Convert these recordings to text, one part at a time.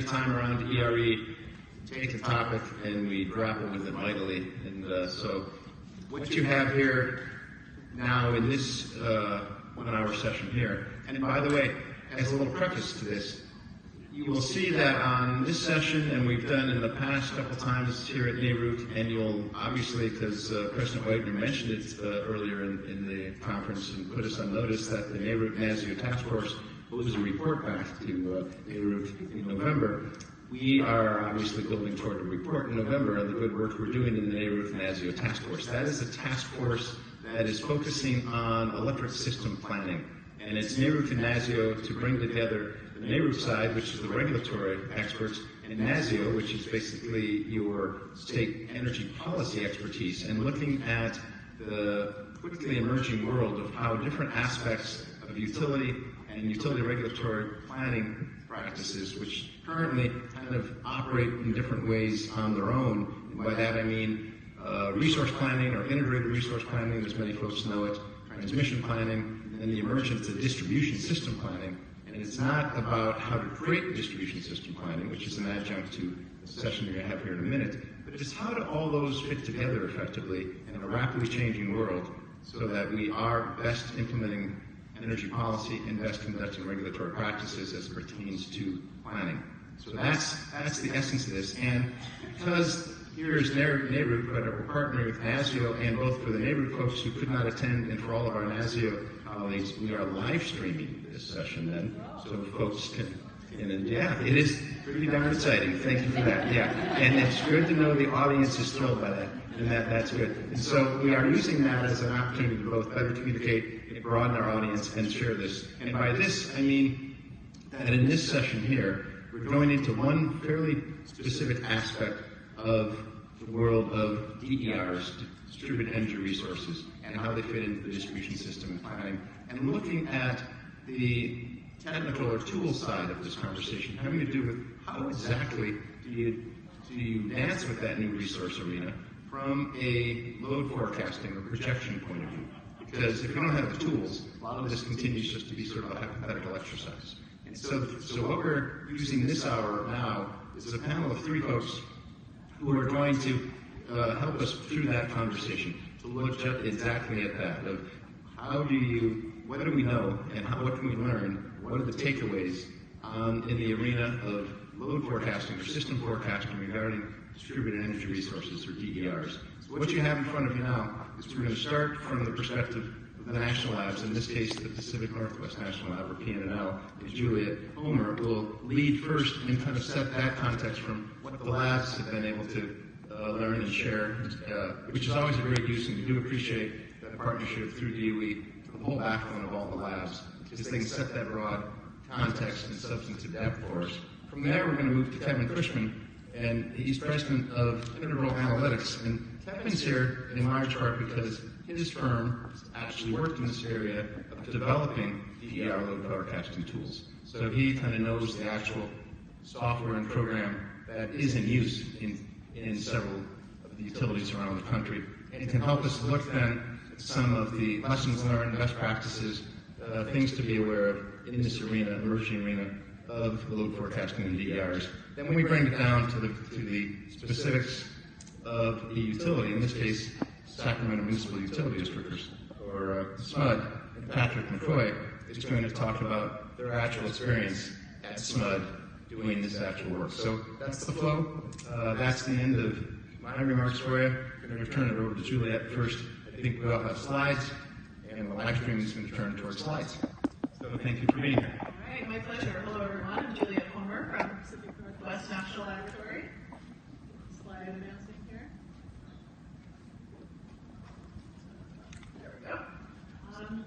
time around ERE, take the topic and we grapple with it mightily. And so what you have here now in this 1-hour session here, and by the way, as a little preface to this, you will see that on this session, and we've done in the past couple times here at NARUT, and you'll obviously, because President Wagner mentioned it earlier in the conference and put us on notice that the NARUT-NASIO Task Force was a report back to NARUT in November. We are obviously building toward a report in November on the good work we're doing in the NARUT-NASIO Task Force. That is a task force that is focusing on electric system planning. And it's NARUT and NASIO to bring together the NARUT side, which is the regulatory experts, and NASIO, which is basically your state energy policy expertise, and looking at the quickly emerging world of how different aspects of utility and utility regulatory planning practices, which currently kind of operate in different ways on their own. And by that I mean resource planning or integrated resource planning, as many folks know it, transmission planning, and the emergence of distribution system planning. And it's not about how to create distribution system planning, which is an adjunct to the session you're going to have here in a minute, but it's how do all those fit together effectively in a rapidly changing world so that we are best implementing energy policy and best conducting regulatory practices as it pertains to planning. So that's the essence of this. And because here is NARUT, but we're partnering with NASIO, and both for the NARUT folks who could not attend and for all of our NASIO colleagues, we are live streaming this session then, so folks can, and yeah, it is pretty darn exciting. Thank you for that. Yeah, and it's good to know the audience is thrilled by that, and that's good. And so we are using that as an opportunity to both better communicate, broaden our audience, and share this. And by this, I mean that in this session here, we're going into one fairly specific aspect of the world of DERs, distributed energy resources, and how they fit into the distribution system and planning, and looking at the technical or tool side of this conversation, having to do with how exactly do you dance with that new resource arena from a load forecasting or projection point of view. Because if you don't have the tools, a lot of this continues just to be sort of a hypothetical exercise. And so what we're using this hour now is a panel of 3 folks who are going to help us through that conversation, to look exactly at that, of what do we know, and what can we learn, what are the takeaways in the arena of load forecasting or system forecasting regarding distributed energy resources, or DERs. So what you have in front of you now is we're going to start from the perspective of the national labs, in this case the Pacific Northwest National Lab, or PNNL, and Juliet Homer will lead first and kind of set that context from what the labs have been able to learn and share, which is always a great use, and we do appreciate that partnership through DOE, the whole backbone of all the labs, because they can set that broad context and substantive depth for us. From there, we're going to move to Kevin Cushman, and he's president of Integral Analytics. And Kevin's here in large part because his firm actually worked in this area of developing DER load forecasting tools. So he kind of knows the actual software and program that is in use in several of the utilities around the country, and can help us look then at some of the lessons learned, best practices, things to be aware of in this arena, emerging arena of load forecasting and DERs. Then we bring it down to the specifics of the utility, in this case, Sacramento Municipal Utility District, or SMUD, and Patrick McCoy is going to talk about their actual experience at SMUD doing this actual work. So that's the flow. That's the end of my remarks for you. I'm going to turn it over to Juliet first. I think we all have slides, and the live stream is going to turn towards slides. So thank you for being here. All right, my pleasure. Hello, everyone. I'm Juliet Homer from Pacific Northwest National Laboratory. Slide advancing here. There we go.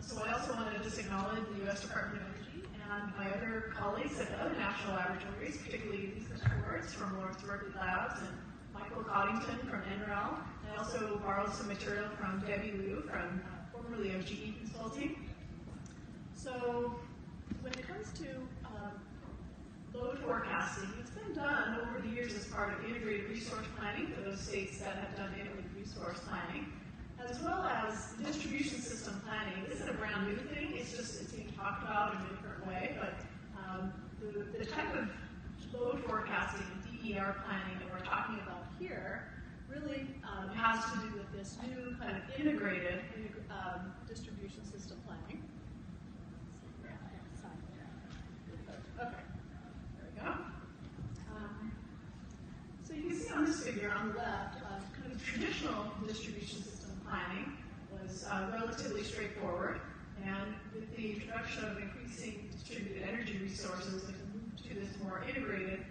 So I also wanted to just acknowledge the U.S. Department of Energy and my other colleagues at the other national laboratories, particularly Lisa Schwartz from Lawrence Berkeley Labs and Michael Coddington from NREL. I also borrowed some material from Debbie Liu from formerly of GE Consulting. So when it comes to load forecasting, it's been done over the years as part of integrated resource planning for those states that have done integrated resource planning, as well as distribution system planning. This isn't a brand new thing, it's being talked about in a different way, but the type of load forecasting DER planning that we're talking about here really has to do with this new kind of integrated distribution system planning. Okay, there we go. So you can see on this figure on the left, kind of traditional distribution system planning was relatively straightforward, and with the introduction of increasing distributed energy resources, we moved to this more integrated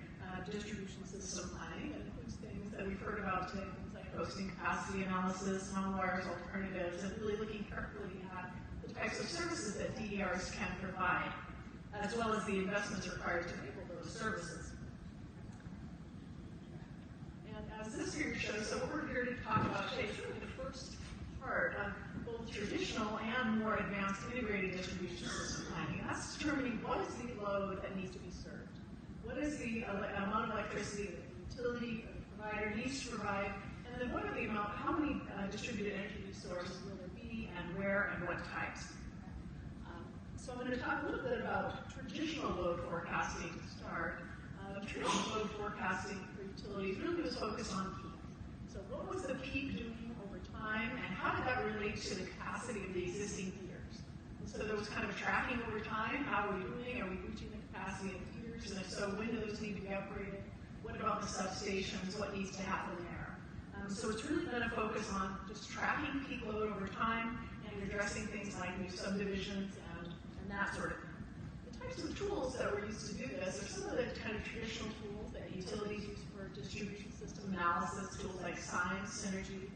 distribution system planning. That includes things that we've heard about today, things like hosting capacity analysis, non-wires alternatives, and really looking carefully at the types of services that DERs can provide, as well as the investments required to enable those services. And as this figure shows, so what we're here to talk about today is really the first part of both traditional and more advanced integrated distribution system planning. That's determining what is the load that needs to be served. What is the amount of electricity that the utility or the provider needs to provide, and then what are the amount, how many distributed energy resources will there be, and where, and what types. So I'm going to talk a little bit about traditional load forecasting to start. Traditional load forecasting for utilities really was focused on peak. So what was the peak doing over time, and how did that relate to the capacity of the existing feeders? And so there was kind of tracking over time. How are we doing? Are we reaching the capacity of feeders? And if so, when do those need to be upgraded? What about the substations? What needs to happen there? So it's really going to focus on just tracking peak load over time and addressing things like new subdivisions and that sort of thing. The types of tools that were used to do this are some of the kind of traditional tools that utilities use for distribution system analysis, tools like Science, Synergy,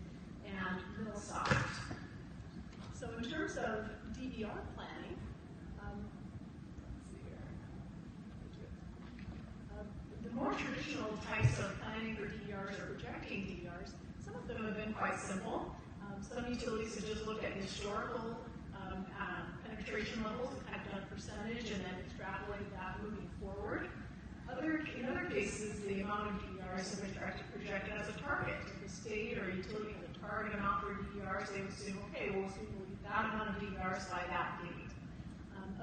and MillSoft. So in terms of DER planning, let's see here. The more traditional types of planning for DERs or projecting DERs, some of them have been quite simple. Some utilities have just looked at historical penetration levels and kind of done a percentage and then extrapolated that moving forward. In other cases, the amount of DERs have been projected as a target. If the state or utility has a target amount for DERs, they would assume, okay, we'll assume we'll get that amount of DERs by that date.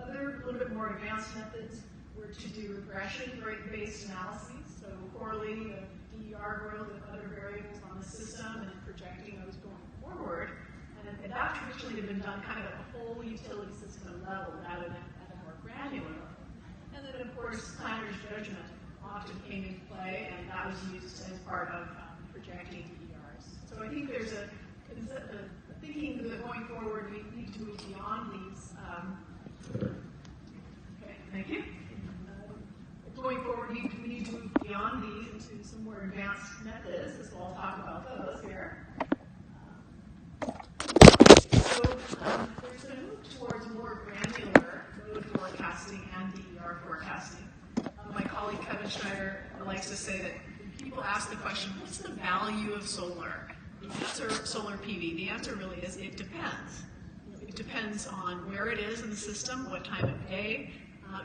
Other, little bit more advanced methods were to do regression rate-based analyses, so correlating the DER growth with other variables on the system and projecting those going forward. And that traditionally had been done kind of at the whole utility system level rather than at a more granular level. And then, of course, planner's judgment often came into play, and that was used as part of projecting DERs. So I think there's a thinking that going forward we need to move beyond these. Okay, thank you. Going forward, we need to move beyond these into some more advanced methods, as we'll talk about those here. So there's a move towards more granular load forecasting and DER forecasting. My colleague Kevin Schneider likes to say that when people ask the question, what's the value of solar? The answer, solar PV, the answer really is it depends. It depends on where it is in the system, what time of day,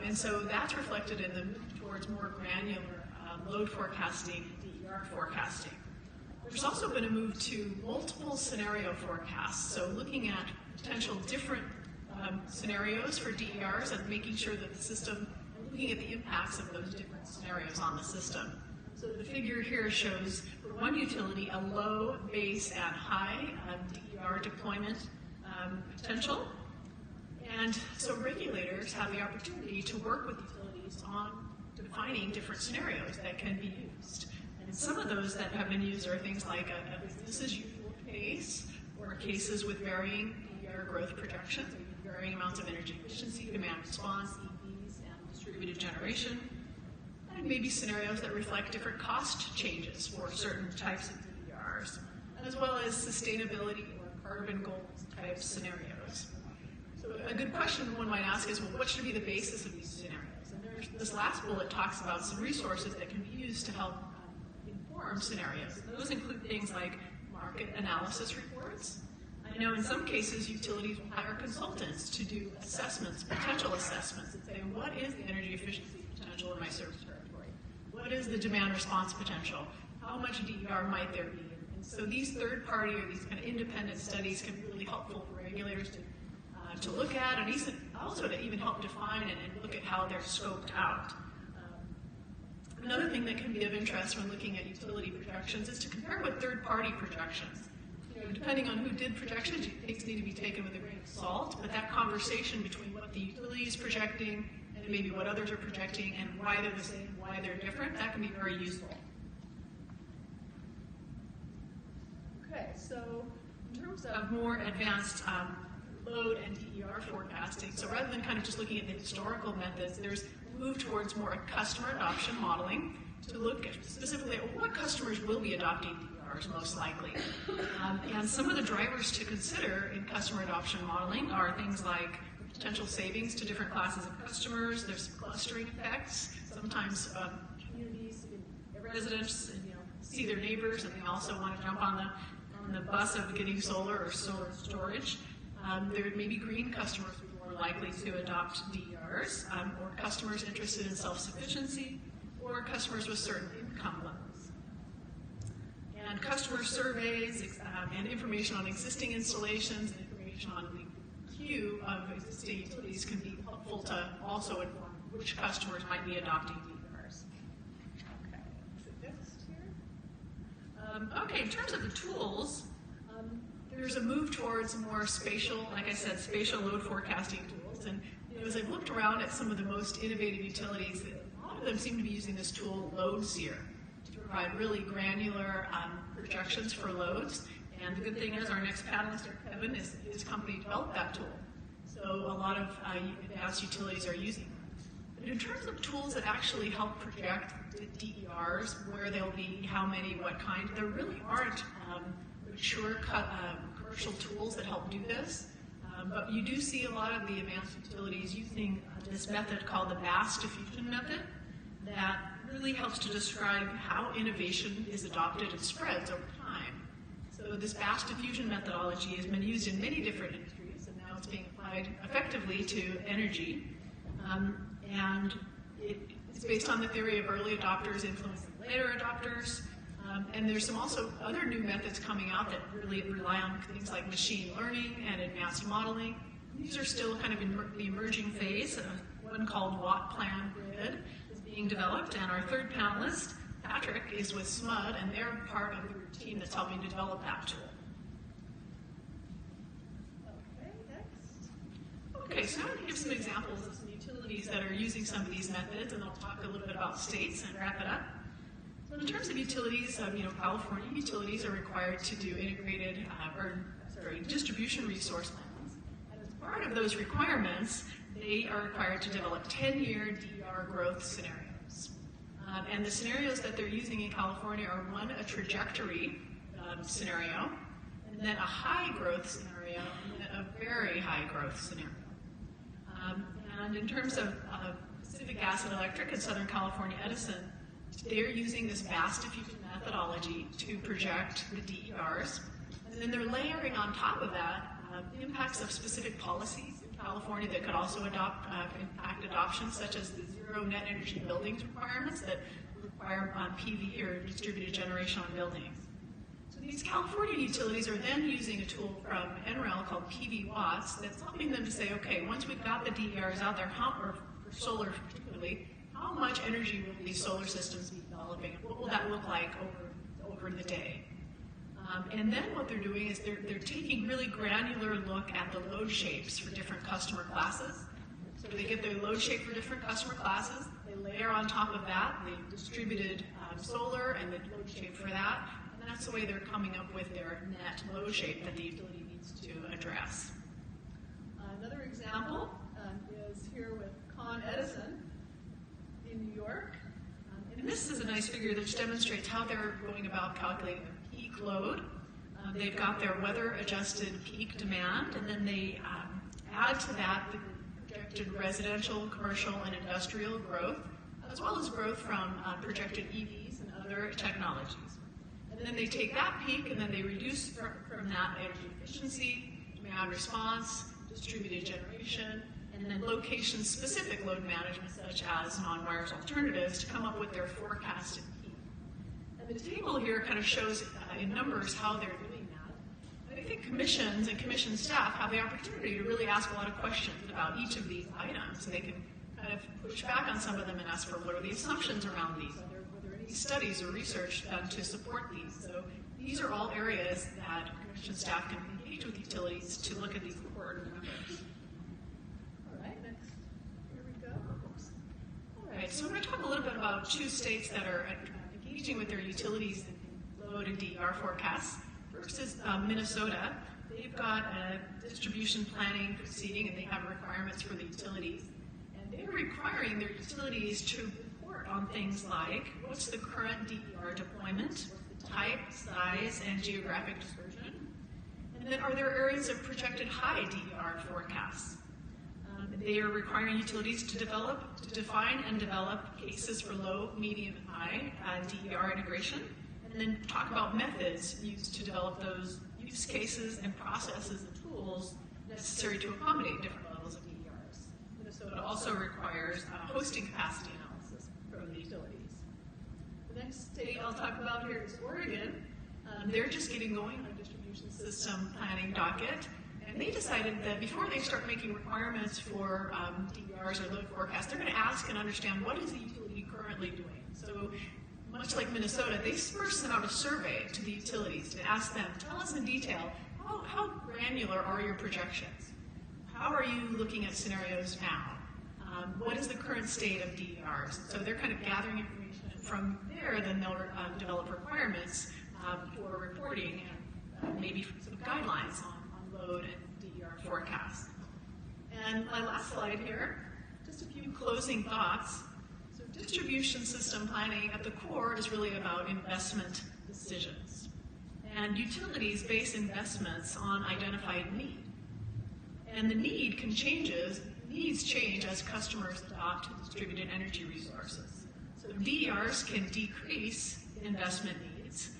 and so that's reflected in the move towards more granular load forecasting, DER forecasting. There's also been a move to multiple scenario forecasts, so looking at potential different scenarios for DERs and making sure that the system, looking at the impacts of those different scenarios on the system. So the figure here shows for one utility a low, base, and high DER deployment potential. And so regulators have the opportunity to work with utilities on defining different scenarios that can be used. And some of those that have been used are things like a business as usual case, or cases with varying DER growth projections, varying amounts of energy efficiency, demand response, EVs, and distributed generation. And maybe scenarios that reflect different cost changes for certain types of DERs, as well as sustainability or carbon goals type scenarios. So a good question one might ask is, well, what should be the basis of these scenarios? And there's this last bullet talks about some resources that can be used to help inform scenarios. And those include things like market analysis reports. I know in some cases utilities will hire consultants to do assessments, potential assessments, and say, what is the energy efficiency potential in my service territory? What is the demand response potential? How much DER might there be? And so these third-party or these kind of independent studies can be really helpful for regulators to look at, and also to even help define and look at how they're scoped out. Another thing thing that can be of interest when looking at utility projections is to compare with third-party projections. You know, depending on who did projections, things need to be taken with a grain of salt, but that conversation between what the utility is projecting and maybe what others are projecting and why they're the same, why they're different, that can be very useful. Okay, so in terms of more advanced load and DER forecasting, so rather than kind of just looking at the historical methods, there's a move towards more customer adoption modeling to look at specifically at what customers will be adopting DERs most likely. And some of the drivers to consider in customer adoption modeling are things like potential savings to different classes of customers. There's clustering effects. Sometimes communities, residents, see their neighbors, and they also want to jump on the bus of getting solar or solar storage. There may be green customers who are more likely to adopt DERs, or customers interested in self-sufficiency, or customers with certain income levels. And customer surveys and information on existing installations and information on the queue of existing utilities can be helpful to also inform which customers might be adopting DERs. Okay, is it next here? Okay, in terms of the tools, there's a move towards more spatial, like I said, spatial load forecasting tools. And as I've looked around at some of the most innovative utilities, a lot of them seem to be using this tool, LoadSeer, to provide really granular projections for loads. And the good thing is our next panelist, Kevin, his company developed that tool. So a lot of advanced utilities are using it. But in terms of tools that actually help project the DERs, where they'll be, how many, what kind, there really aren't mature commercial tools that help do this. But you do see a lot of the advanced utilities using this method called the vast diffusion method that really helps to describe how innovation is adopted and spreads over time. So this vast diffusion methodology has been used in many different industries, and now it's being applied effectively to energy. And it's based on the theory of early adopters influencing later adopters. And there's some also other new methods coming out that really rely on things like machine learning and advanced modeling. These are still kind of in the emerging phase. One called Watt Plan Grid is being developed, and our third panelist, Patrick, is with SMUD, and they're part of the team that's helping to develop that tool. Okay, next. Okay, so I'm going to give some examples of some utilities that are using some of these methods, and I'll talk a little bit about states and wrap it up. So in terms of utilities, California utilities are required to do integrated, distribution resource plans. And as part of those requirements, they are required to develop 10-year DER growth scenarios. And the scenarios that they're using in California are one, a trajectory scenario, and then a high growth scenario, and then a very high growth scenario. And in terms of Pacific Gas and Electric and Southern California Edison, they're using this vast diffusion methodology to project the DERs, and then they're layering on top of that impacts of specific policies in California that could also impact adoption, such as the zero net energy buildings requirements that require PV or distributed generation on buildings. So these California utilities are then using a tool from NREL called PV Watts that's helping them to say, okay, once we've got the DERs out there, or for solar particularly, how much energy will these solar systems be developing? What will that look like over the day? And then what they're doing is they're taking really granular look at the load shapes for different customer classes. So they get their load shape for different customer classes. They layer on top of that the distributed solar and the load shape for that. And that's the way they're coming up with their net load shape that the utility needs to address. Another example is here with Con Edison in New York. And this is a nice figure that demonstrates how they're going about calculating their peak load. They've got their weather-adjusted peak demand, and then they add to that the projected residential, commercial, and industrial growth, as well as growth from projected EVs and other technologies. And then they take that peak, and then they reduce from that energy efficiency, demand response, distributed generation, and then location-specific load management, such as non-wires alternatives, to come up with their forecasted peak. And the table here kind of shows in numbers how they're doing that. And I think commissions and commission staff have the opportunity to really ask a lot of questions about each of these items. So they can kind of push back on some of them and ask for what are the assumptions around these. Are there these studies or research done to support these. So these are all areas that commission staff can engage with utilities to look at these important numbers. All right, next, here we go. All right, so I'm going to talk a little bit about two states that are engaging with their utilities in load and DER forecasts. First is Minnesota. They've got a distribution planning proceeding, and they have requirements for the utilities. And they're requiring their utilities to report on things like what's the current DER deployment, what's the type, size, and geographic dispersion, and then are there areas of projected high DER forecasts. They are requiring utilities to define and develop cases for low, medium, and high DER integration, and then talk about methods used to develop those use cases and processes and tools necessary to accommodate different levels of DERs. Minnesota also requires hosting capacity analysis from the utilities. The next state I'll talk about here is Oregon. They're just getting going on a distribution system planning docket. And they decided that before they start making requirements for DERs or load forecasts, they're going to ask and understand what is the utility currently doing. So much like Minnesota, they first sent out a survey to the utilities to ask them, tell us in detail, how granular are your projections? How are you looking at scenarios now? What is the current state of DERs? So they're kind of gathering information. From there, then they'll develop requirements for reporting and maybe some guidelines on load and DER forecasts. And my last slide here, just a few closing thoughts. So distribution system planning at the core is really about investment decisions. And utilities base investments on identified need. And the need needs change as customers adopt distributed energy resources. So DERs can decrease investment needs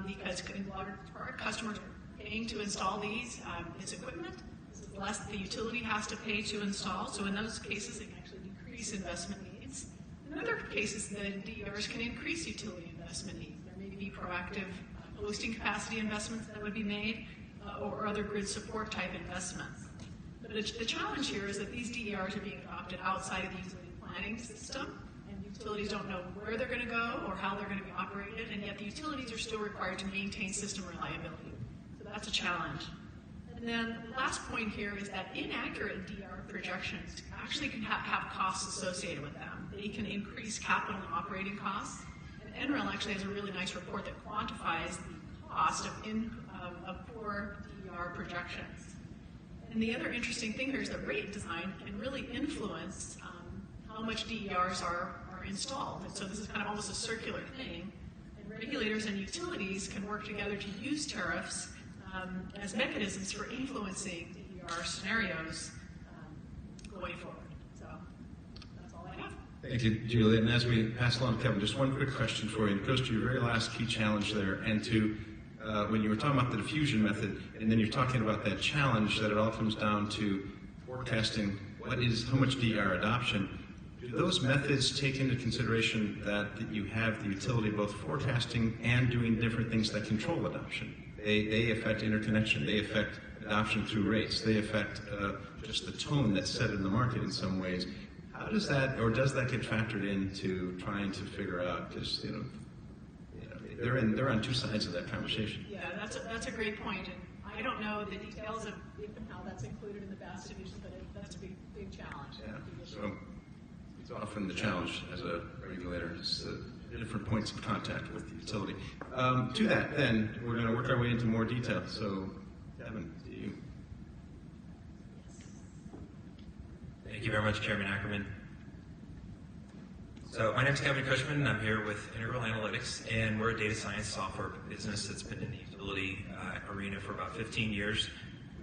because in large part customers are paying to install these this equipment. This is less the utility has to pay to install. So in those cases, it can actually decrease investment needs. In other cases, the DERs can increase utility investment needs. There may be proactive hosting capacity investments that would be made or other grid support type investments. But the challenge here is that these DERs are being adopted outside of the utility planning system, and utilities don't know where they're going to go or how they're going to be operated, and yet the utilities are still required to maintain system reliability. So that's a challenge. And then the last point here is that inaccurate DER projections actually can have costs associated with them. They can increase capital and operating costs. And NREL actually has a really nice report that quantifies the cost of poor DER projections. And the other interesting thing here is that rate design can really influence how much DERs are installed. And so this is kind of almost a circular thing. And regulators and utilities can work together to use tariffs as mechanisms for influencing DER scenarios going forward. So that's all I have. Thank you, Julia. And as we pass along to Kevin, just one quick question for you. It goes to your very last key challenge there, and to when you were talking about the diffusion method, and then you're talking about that challenge that it all comes down to forecasting how much DER adoption. Do those methods take into consideration that you have the utility both forecasting and doing different things that control adoption? They affect interconnection. They affect adoption through rates. They affect just the tone that's set in the market in some ways. How does that, or does that get factored into trying to figure out, because they're on two sides of that conversation. Yeah, that's a great point, and I don't know the details of if and how that's included in the BAS division, but that's a big challenge. Yeah. So it's often the challenge as a regulator is the different points of contact with the utility. To that, then we're going to work our way into more detail. So, Kevin, to you. Thank you very much, Chairman Ackerman. So my name is Kevin Cushman, and I'm here with Integral Analytics, and we're a data science software business that's been in the utility arena for about 15 years.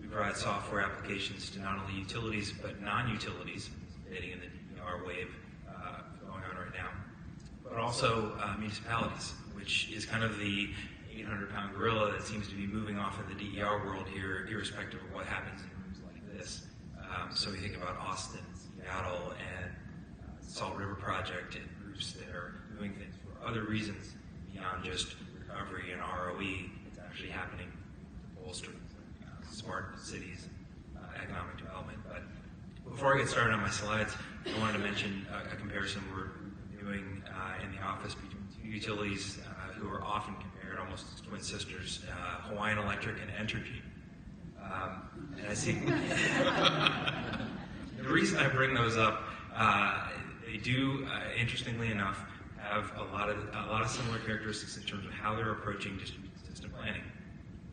We provide software applications to not only utilities, but non-utilities, participating in the DER wave going on right now, but also municipalities, which is kind of the 800-pound gorilla that seems to be moving off in the DER world here, irrespective of what happens in rooms like this. So we think about Austin, Seattle, and Salt River Project and groups that are doing things for other reasons beyond just recovery and ROE. It's actually happening to bolster smart cities and economic development. But before I get started on my slides, I wanted to mention a comparison we're doing in the office between 2 utilities who are often compared almost as twin sisters, Hawaiian Electric and Entergy. And I see the reason I bring those up, they do, interestingly enough, have a lot of similar characteristics in terms of how they're approaching distributed system planning.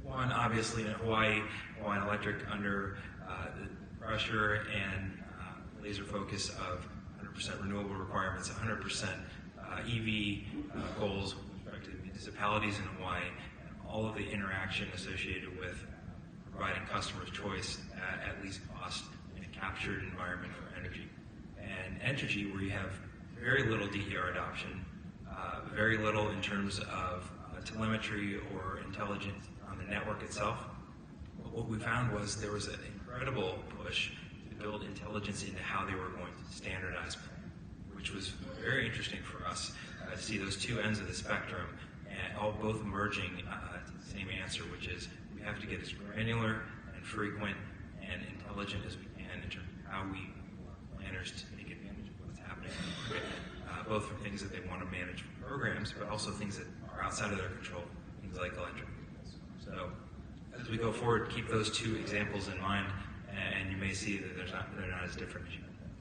One, obviously, in Hawaiian Electric, under the pressure and laser focus of 100% renewable requirements, 100% EV goals with respect to municipalities in Hawaii, and all of the interaction associated with providing customers choice at least cost in a captured environment for energy. And Entergy, where you have very little DER adoption, very little in terms of telemetry or intelligence on the network itself. What we found was there was an incredible push to build intelligence into how they were going to standardize plan, which was very interesting for us to see those two ends of the spectrum and all both merging to the same answer, which is we have to get as granular and frequent and intelligent as we can in terms of how we want planners to take advantage of what's happening, both from things that they want to manage from programs, but also things that are outside of their control, things like electric vehicles. So as we go forward, keep those two examples in mind, and you may see that they're not as different as you might think.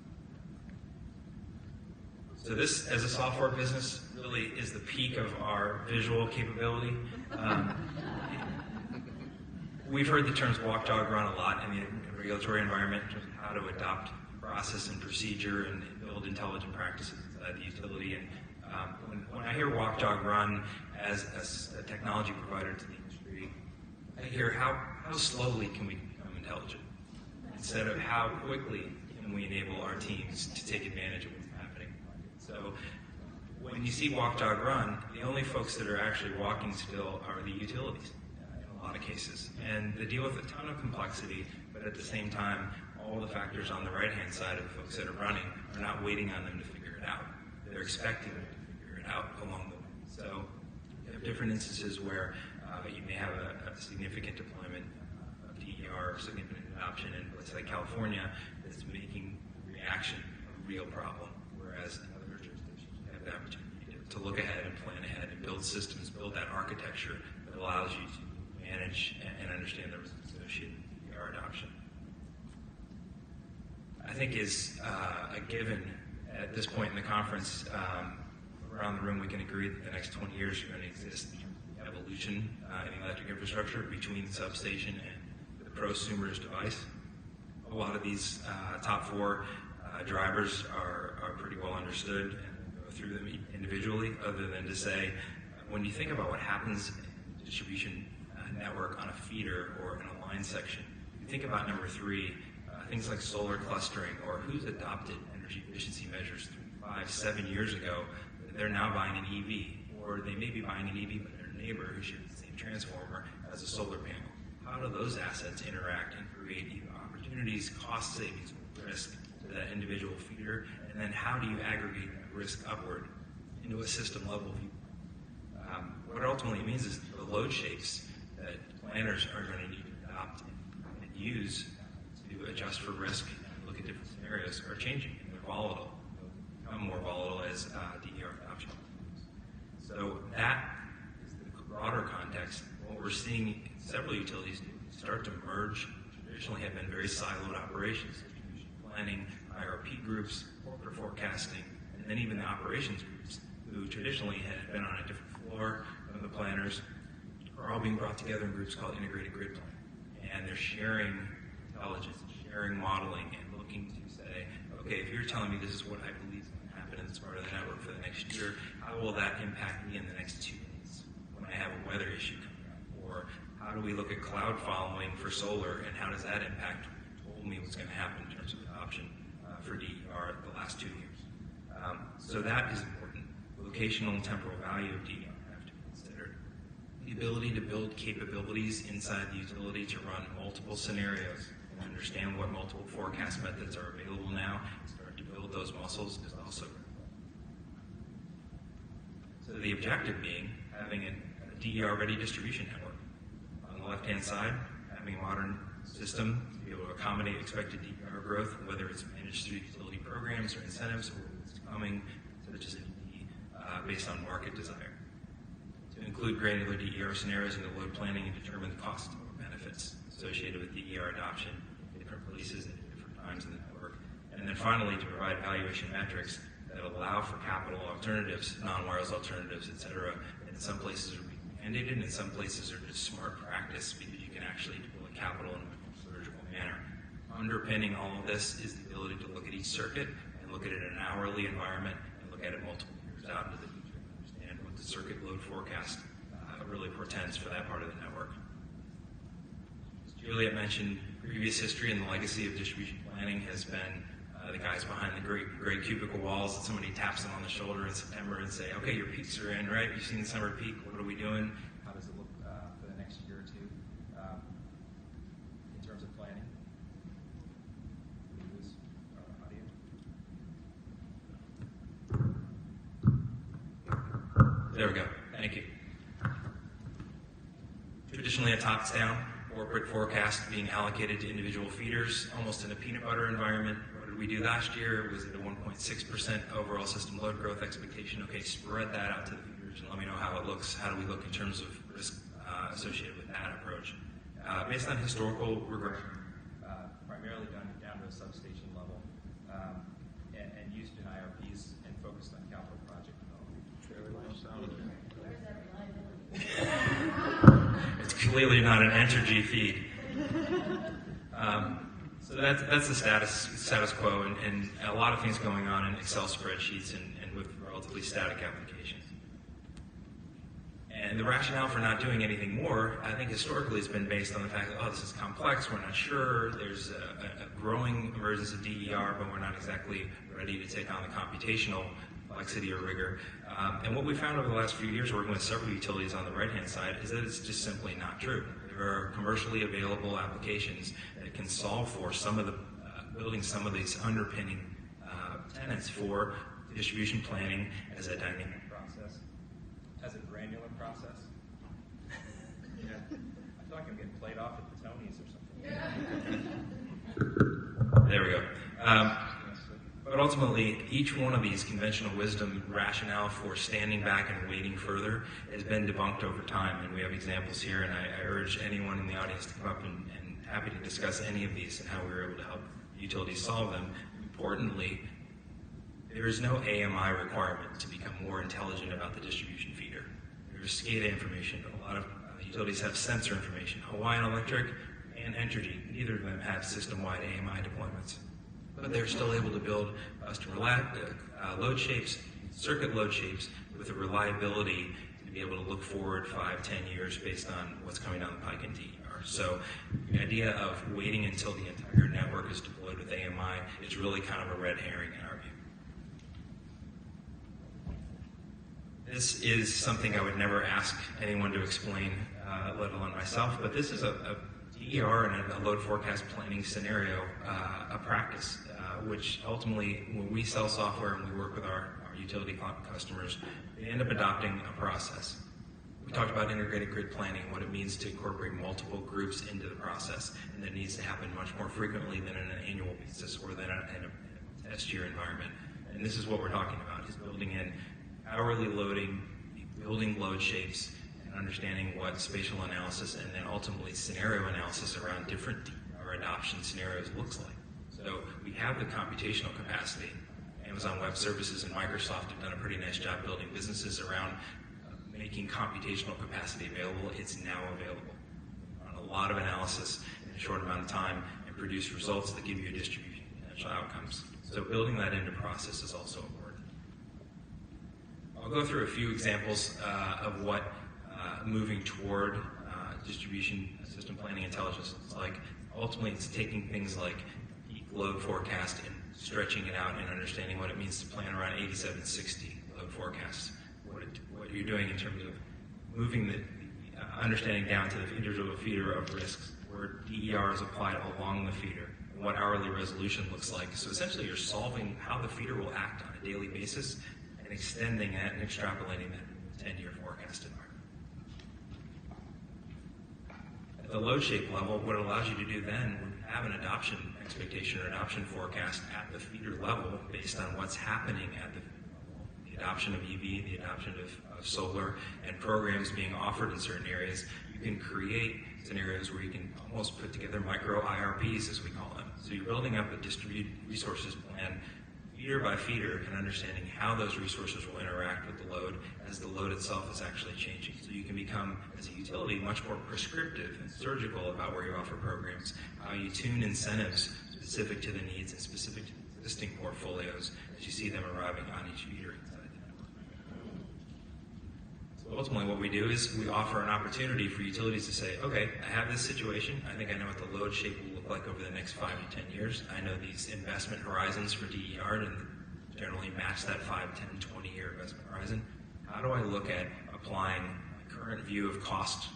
So this, as a software business, really is the peak of our visual capability. We've heard the terms walk, dog, run a lot in the regulatory environment in terms of how to adopt process and procedure and build intelligent practices inside the utility. And when I hear walk, dog, run as a technology provider to the industry, I hear how slowly can we become intelligent instead of how quickly can we enable our teams to take advantage of what's happening. So when you see walk, dog, run, the only folks that are actually walking still are the utilities in a lot of cases. And they deal with a ton of complexity, but at the same time, all the factors on the right-hand side of the folks that are running are not waiting on them to figure it out. They're expecting them to figure it out along the way. So you have different instances where you may have a significant deployment of DER, significant adoption in places like California that's making reaction a real problem, whereas in other jurisdictions you have the opportunity to look ahead and plan ahead and build systems, build that architecture that allows you to manage and understand the risks associated with DER adoption. I think is a given at this point in the conference. Around the room, we can agree that the next 20 years are going to exist in terms of the evolution in the electric infrastructure between the substation and the prosumer's device. A lot of these top four drivers are pretty well understood, and we'll go through them individually, other than to say, when you think about what happens in the distribution network on a feeder or in a line section, you think about number three, things like solar clustering, or who's adopted energy efficiency measures 5, 7 years ago. They're now buying an EV, or they may be buying an EV, but their neighbor who shares the same transformer has a solar panel. How do those assets interact and create either opportunities, cost savings, or risk to that individual feeder? And then how do you aggregate that risk upward into a system level view? What it ultimately means is the load shapes that planners are going to need to adopt and use to adjust for risk and look at different scenarios are changing, and they're volatile. They'll become more volatile as DER adoption. So that is the broader context. What we're seeing several utilities start to merge, traditionally have been very siloed operations, distribution planning, IRP groups, corporate forecasting, and then even the operations groups, who traditionally had been on a different floor than the planners, are all being brought together in groups called integrated grid planning. And they're sharing intelligence, sharing modeling, and looking to say, okay, if you're telling me this is what I believe is going to happen in this part of the network for the next year, how will that impact me in the next 2 days when I have a weather issue coming up? Or how do we look at cloud following for solar, and how does that impact what you told me what's going to happen in terms of adoption for DER the last 2 years? So that is important. Locational and temporal value of DER have to be considered. The ability to build capabilities inside the utility to run multiple scenarios and understand what multiple forecast methods are available now, start to build those muscles is also critical. So the objective being having a DER-ready distribution network. On the left-hand side, having a modern system to be able to accommodate expected DER growth, whether it's managed through utility programs or incentives, or it's coming such as the based on market desire. To include granular DER scenarios into load planning and determine the cost or benefits associated with DER adoption in different places at different times in the network. And then finally, to provide valuation metrics that allow for capital alternatives, non-wireless alternatives, et cetera. In some places are being mandated, and in some places are just smart practice because you can actually deploy capital in a more surgical manner. Underpinning all of this is the ability to look at each circuit and look at it in an hourly environment and look at it multiple years out into the future and understand what the circuit load forecast really portends for that part of the network. As Juliet mentioned, previous history and the legacy of distribution planning has been the guys behind the gray cubicle walls that somebody taps them on the shoulder in September and say, okay, your peaks are in, right? You've seen the summer peak. What are we doing? How does it look for the next year or two in terms of planning? Did we lose our audio? There we go. Thank you. Traditionally, a tops-down corporate forecast being allocated to individual feeders, almost in a peanut butter environment. What did we do last year? Was it a 1.6% overall system load growth expectation? Okay, spread that out to the feeders and let me know how it looks. How do we look in terms of risk associated with that approach? Based on historical regression. Primarily done down to a substation level and used in IRPs and focused on capital project development. It's clearly not an Entergy feed. So that's the status quo, and a lot of things going on in Excel spreadsheets and with relatively static applications. And the rationale for not doing anything more, I think historically has been based on the fact that, oh, this is complex, we're not sure, there's a growing emergence of DER, but we're not exactly ready to take on the computational complexity or rigor. And what we found over the last few years working with several utilities on the right-hand side is that it's just simply not true. There are commercially available applications that can solve for some of the, building some of these underpinning tenets for distribution planning as a dynamic process. As a granular process. Yeah. I feel like I'm getting played off at the Tonys or something. There we go. But ultimately, each one of these conventional wisdom rationale for standing back and waiting further has been debunked over time, and we have examples here, and I urge anyone in the audience to come up and happy to discuss any of these and how we were able to help utilities solve them. Importantly, there is no AMI requirement to become more intelligent about the distribution feeder. There's SCADA information. A lot of utilities have sensor information. Hawaiian Electric and Entergy, neither of them have system-wide AMI deployments. But they're still able to build customer load shapes, circuit load shapes with a reliability to be able to look forward 5, 10 years based on what's coming down the pike in DER. So the idea of waiting until the entire network is deployed with AMI is really kind of a red herring in our view. This is something I would never ask anyone to explain, let alone myself, but this is a DER and a load forecast planning scenario, a practice, which ultimately, when we sell software and we work with our utility customers, they end up adopting a process. We talked about integrated grid planning, what it means to incorporate multiple groups into the process, and that needs to happen much more frequently than on an annual basis or than in a test year environment. And this is what we're talking about, is building in hourly loading, building load shapes, and understanding what spatial analysis and then ultimately scenario analysis around different DER adoption scenarios looks like. So we have the computational capacity. Amazon Web Services and Microsoft have done a pretty nice job building businesses around making computational capacity available. It's now available. On a lot of analysis in a short amount of time and produce results that give you a distribution of potential outcomes. So building that into process is also important. I'll go through a few examples of what moving toward distribution system planning intelligence looks like. Ultimately, it's taking things like peak load forecast and stretching it out and understanding what it means to plan around 8760 load forecasts. What you're doing in terms of moving the understanding down to the individual feeder of risks, where DER is applied along the feeder, and what hourly resolution looks like. So essentially, you're solving how the feeder will act on a daily basis and extending that and extrapolating that to a 10-year forecast environment. At the load shape level, what it allows you to do then, when you have an adoption expectation or adoption forecast at the feeder level based on what's happening at the adoption of EV, the adoption of solar, and programs being offered in certain areas, you can create scenarios where you can almost put together micro IRPs, as we call them. So you're building up a distributed resources plan feeder by feeder and understanding how those resources will interact with the load as the load itself is actually changing. So you can become, as a utility, much more prescriptive and surgical about where you offer programs, how you tune incentives specific to the needs and specific to existing portfolios as you see them arriving on each feeder inside the network. So ultimately what we do is we offer an opportunity for utilities to say, okay, I have this situation. I think I know what the load shape will look like over the next 5 to 10 years. I know these investment horizons for DER and generally match that 5, 10, 20-year investment horizon. How do I look at applying my current view of cost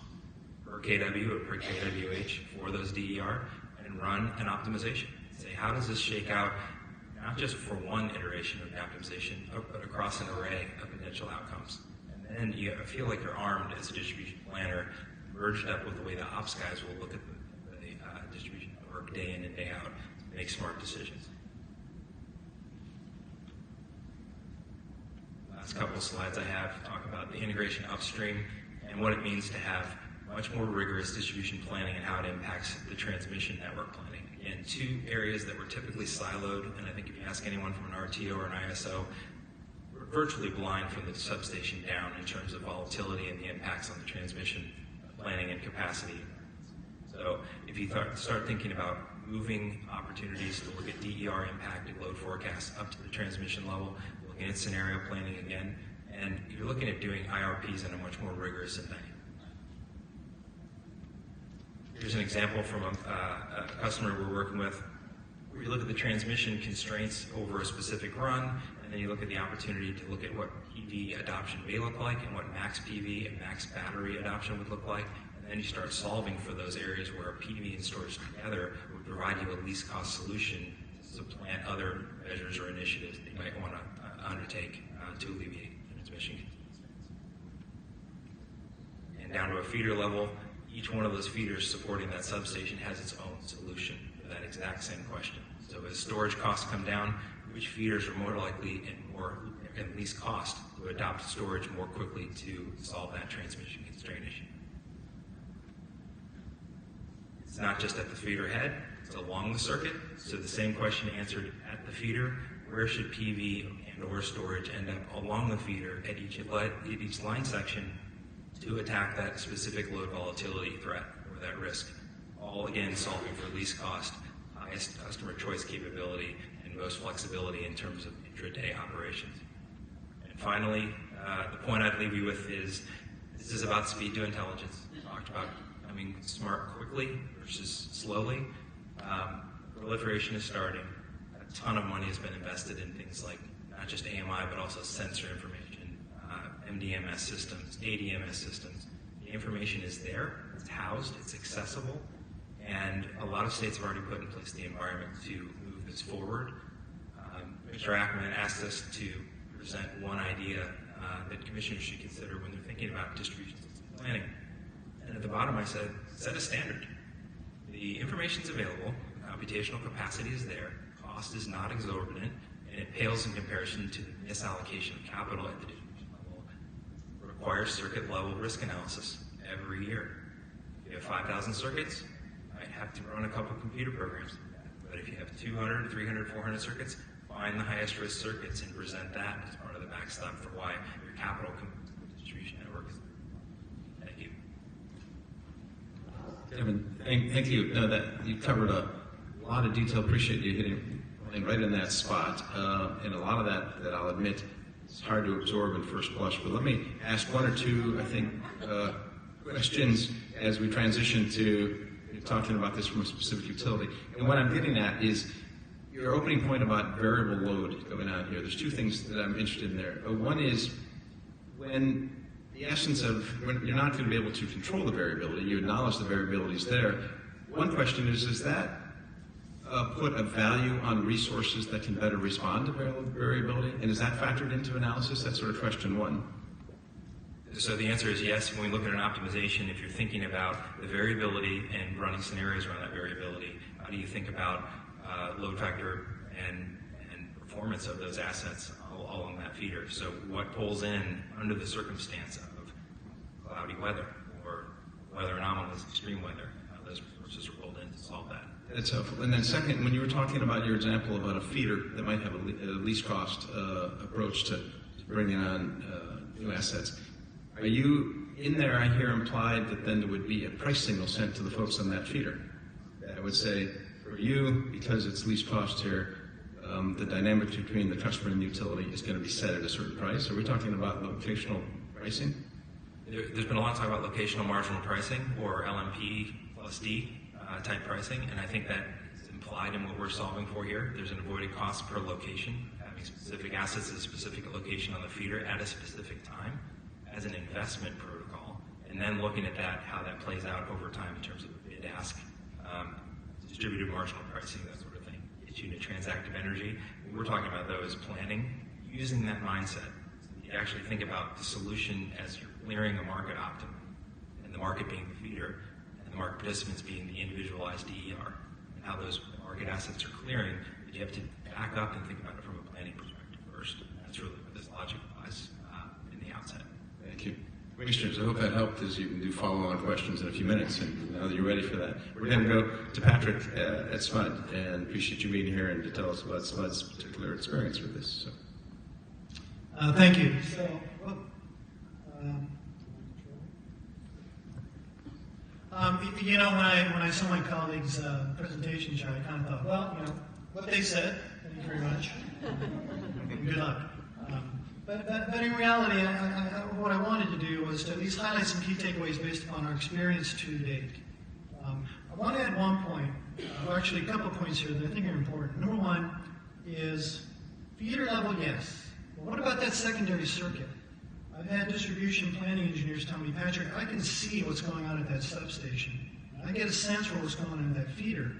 per kW or per kWh for those DER and run an optimization? Say, how does this shake out, not just for one iteration of optimization, but across an array of potential outcomes? And then you feel like you're armed as a distribution planner, merged up with the way the ops guys will look at the distribution network day in and day out to make smart decisions. Last couple of slides I have talk about the integration upstream and what it means to have much more rigorous distribution planning and how it impacts the transmission network planning. Again, two areas that were typically siloed, and I think if you ask anyone from an RTO or an ISO, we're virtually blind from the substation down in terms of volatility and the impacts on the transmission planning and capacity. So if you start thinking about moving opportunities to look at DER impacted load forecasts up to the transmission level, looking at scenario planning again, and you're looking at doing IRPs in a much more rigorous and dynamic. Here's an example from a customer we're working with, where you look at the transmission constraints over a specific run, and then you look at the opportunity to look at what PV adoption may look like and what max PV and max battery adoption would look like, and then you start solving for those areas where PV and storage together would provide you a least cost solution to supplant other measures or initiatives that you might want to undertake to alleviate transmission constraints. And down to a feeder level, each one of those feeders supporting that substation has its own solution for that exact same question. So as storage costs come down, which feeders are more likely and least cost to adopt storage more quickly to solve that transmission constraint issue? It's not just at the feeder head, it's along the circuit. So the same question answered at the feeder, where should PV and or storage end up along the feeder at each line section to attack that specific load volatility threat or that risk? All again solving for least cost, highest customer choice capability, and most flexibility in terms of intraday operations. And finally, the point I'd leave you with is this is about speed to intelligence. We talked about becoming smart quickly versus slowly. Proliferation is starting. A ton of money has been invested in things like not just AMI, but also sensor information, MDMS systems, ADMS systems. The information is there, it's housed, it's accessible, and a lot of states have already put in place the environment to move this forward. Mr. Ackerman asked us to present one idea that commissioners should consider when they're thinking about distribution system planning. And at the bottom I said, set a standard. The information's available, computational capacity is there, cost is not exorbitant, and it pales in comparison to the misallocation of capital at the distribution level. It requires circuit level risk analysis every year. If you have 5,000 circuits, you might have to run a couple computer programs. But if you have 200, 300, 400 circuits, find the highest risk circuits and present that as part of the backstop for why your capital commitment to the distribution network is. Thank you. Kevin, thank you. No, that you covered a lot of detail. Appreciate you hitting right in that spot. And a lot of that I'll admit, it's hard to absorb in first blush. But let me ask one or two, I think, questions as we transition to talking about this from a specific utility. And what I'm getting at is your opening point about variable load going on here. There's two things that I'm interested in there. One is when the essence of when you're not going to be able to control the variability, you acknowledge the variability is there. One question is does that put a value on resources that can better respond to variability? And is that factored into analysis? That's sort of question one. So the answer is yes. When we look at an optimization, if you're thinking about the variability and running scenarios around that variability, how do you think about load factor and performance of those assets along that feeder. So what pulls in under the circumstance of cloudy weather or weather anomalies, extreme weather, those resources are pulled in to solve that. That's helpful. And then second, when you were talking about your example about a feeder that might have a least cost approach to bringing on new assets, are you in there, I hear implied that then there would be a price signal sent to the folks on that feeder that would say, for you, because it's least cost here, the dynamic between the customer and the utility is going to be set at a certain price? Are we talking about locational pricing? There's been a lot of talk about locational marginal pricing, or LMP plus D type pricing, and I think that is implied in what we're solving for here. There's an avoided cost per location, having specific assets at a specific location on the feeder at a specific time as an investment protocol, and then looking at that, how that plays out over time in terms of bid-ask, distributed marginal pricing, that sort of thing. It's unit transactive energy. We're talking about those planning, using that mindset. You actually think about the solution as you're clearing a market optimum, and the market being the feeder, and the market participants being the individualized DER, and how those market assets are clearing, but you have to back up and think about it from a planning perspective first. And that's really what this logic applies in the outset. Thank you. Commissioners, I hope that helped, as you can do follow-on questions in a few minutes, and now that you're ready for that. We're going to go to Patrick at SMUD, and appreciate you being here and to tell us about SMUD's particular experience with this. So. Thank you. So, you know, when I saw my colleagues' presentations, I kind of thought, well, you know, what they said. Thank you very much. Good luck. But in reality, what I wanted to do was to at least highlight some key takeaways based upon our experience to date. I want to add one point, or actually a couple of points here that I think are important. Number one is feeder level, yes. But what about that secondary circuit? I've had distribution planning engineers tell me, Patrick, I can see what's going on at that substation. I get a sense for what's going on in that feeder.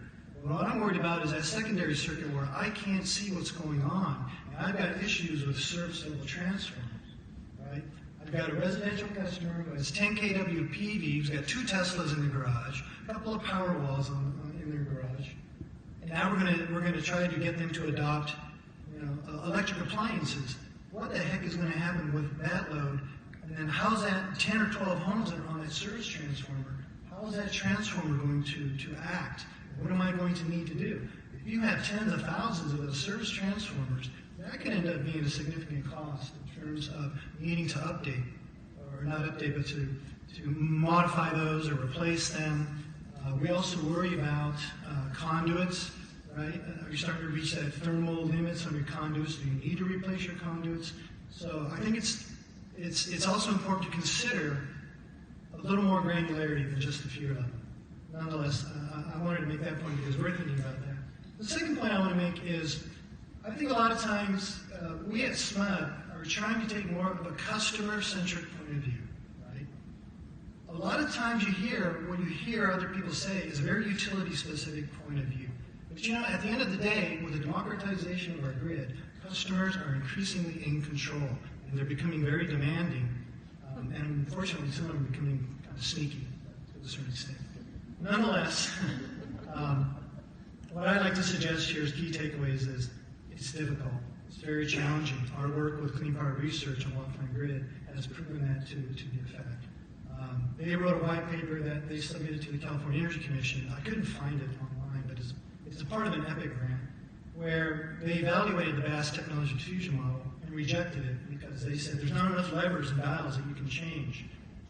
But what I'm worried about is that secondary circuit where I can't see what's going on. And I've got issues with service level transformers, right? I've got a residential customer who has 10 kW PV, who's got 2 Teslas in the garage, a couple of power walls in their garage. And now we're going to try to get them to adopt, you know, electric appliances. What the heck is going to happen with that load? And then how's that 10 or 12 homes that are on that service transformer? How is that transformer going to act? What am I going to need to do? If you have tens of thousands of those service transformers, that can end up being a significant cost in terms of needing to update, or not update, but to modify those or replace them. We also worry about conduits. Right? You're starting to reach that thermal limits on your conduits. Do you need to replace your conduits? So I think it's also important to consider a little more granularity than just the feeder level. Nonetheless, I wanted to make that point because we're thinking about that. The second point I want to make is I think a lot of times we at SMUD are trying to take more of a customer-centric point of view. Right? A lot of times what you hear other people say is a very utility-specific point of view. But you know, at the end of the day, with the democratization of our grid, customers are increasingly in control, and they're becoming very demanding, and unfortunately some of them are becoming kind of sneaky to a certain extent. Nonetheless, what I'd like to suggest here as key takeaways is it's difficult, it's very challenging. Our work with Clean Power Research on Walk-Fine Grid has proven that to be a fact. They wrote a white paper that they submitted to the California Energy Commission. I couldn't find it online, but it's a part of an EPIC grant where they evaluated the BAS technology diffusion model and rejected it because they said there's not enough levers and dials that you can change.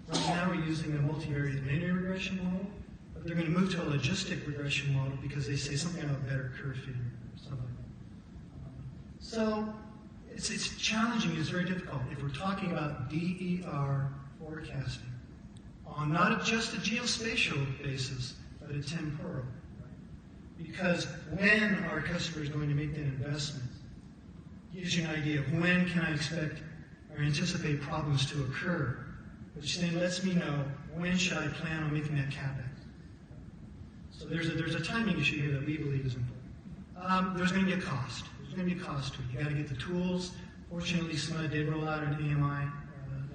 Right now we're using a multivariate linear regression model, but they're going to move to a logistic regression model because they say something about better curve fitting or something like that. So it's challenging, it's very difficult. If we're talking about DER forecasting on not just a geospatial basis, but a temporal. Because when our customer is going to make that investment gives you an idea of when can I expect or anticipate problems to occur, which then lets me know when should I plan on making that CapEx. So there's a timing issue here that we believe is important. There's going to be a cost. There's going to be a cost to it. You got to get the tools. Fortunately, SMUD did roll out an AMI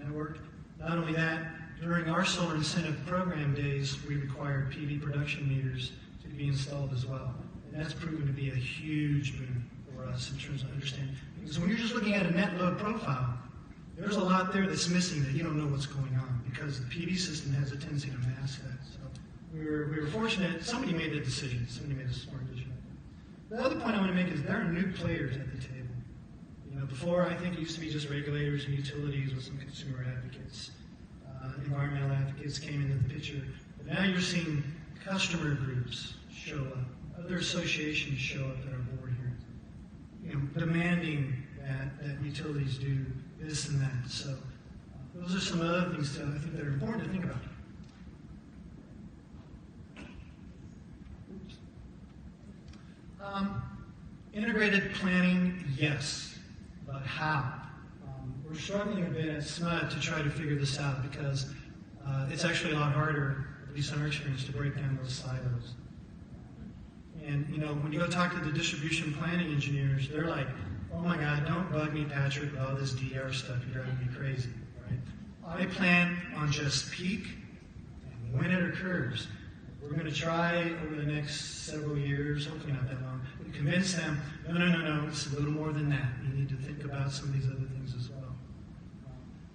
network. Not only that, during our solar incentive program days, we required PV production meters to be installed as well. And that's proven to be a huge boon for for us in terms of understanding. Because when you're just looking at a net load profile, there's a lot there that's missing that you don't know what's going on because the PV system has a tendency to mask that. So we were fortunate. Somebody made that decision. Somebody made a smart decision. The other point I want to make is there are new players at the table. Before, I think it used to be just regulators and utilities with some consumer advocates. Environmental advocates came into the picture. But now you're seeing customer groups show up, other associations show up that are board here, demanding that utilities do this and that. So those are some other things I think that are important to think about. Integrated planning, yes. But how? We're struggling a bit at SMUD to try to figure this out because it's actually a lot harder, at least in our experience, to break down those silos. And, when you go talk to the distribution planning engineers, they're like, oh my God, don't bug me, Patrick, with all this DR stuff. You're driving me crazy, right? I plan on just peak and when it occurs. We're going to try over the next several years, hopefully not that long, to convince them, no, it's a little more than that. You need to think about some of these other things as well.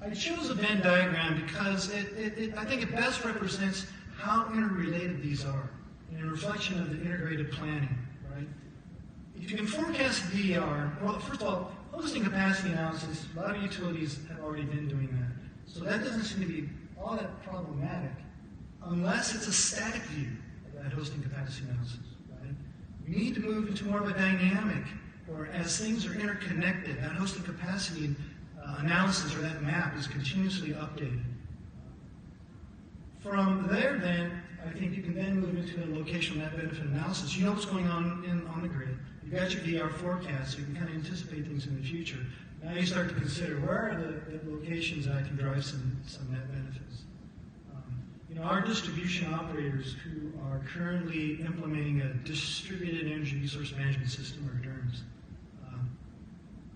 I chose a Venn diagram because I think it best represents how interrelated these are in a reflection of the integrated planning, right? If you can forecast DER, well, first of all, hosting capacity analysis, a lot of utilities have already been doing that. So that doesn't seem to be all that problematic unless it's a static view of that hosting capacity analysis, right? We need to move into more of a dynamic, or as things are interconnected, that hosting capacity analysis or that map is continuously updated. From there, then, I think you can then move into a locational net benefit analysis. You know what's going on the grid. You've got your DR forecast, so you can kind of anticipate things in the future. Now you start to consider where are the locations that I can drive some net benefits. Our distribution operators who are currently implementing a distributed energy resource management system, or DERMS,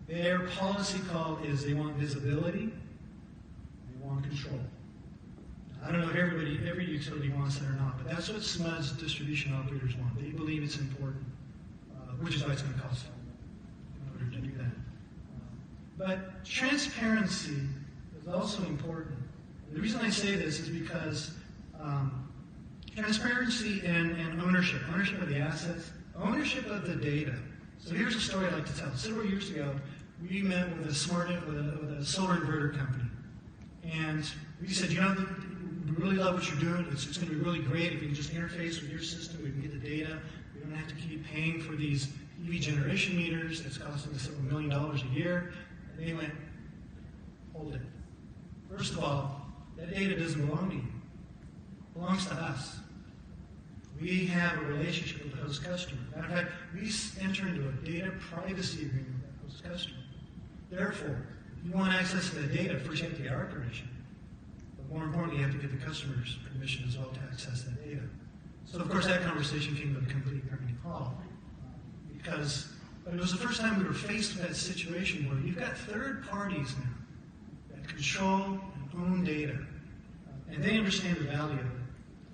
their policy call is they want visibility, they want control. I don't know if every utility wants that or not, but that's what SMUD's distribution operators want. They believe it's important, which is why it's going to cost them in order to do that. But transparency is also important. And the reason I say this is because transparency and ownership of the assets, ownership of the data. So here's a story I like to tell. Several years ago, we met with a solar inverter company. And we said, we really love what you're doing. It's going to be really great if we can just interface with your system. We can get the data. We don't have to keep paying for these EV generation meters that's costing us several $1 million a year. And they went, hold it. First of all, that data doesn't belong to you. It belongs to us. We have a relationship with the host customer. Matter of fact, we enter into a data privacy agreement with that host customer. Therefore, if you want access to that data, first you have to get our permission. But more importantly, you have to get the customer's permission as well to access that data. So, of course, that conversation came to a complete grinding halt. But it was the first time we were faced with that situation where you've got third parties now that control and own data, and they understand the value of it.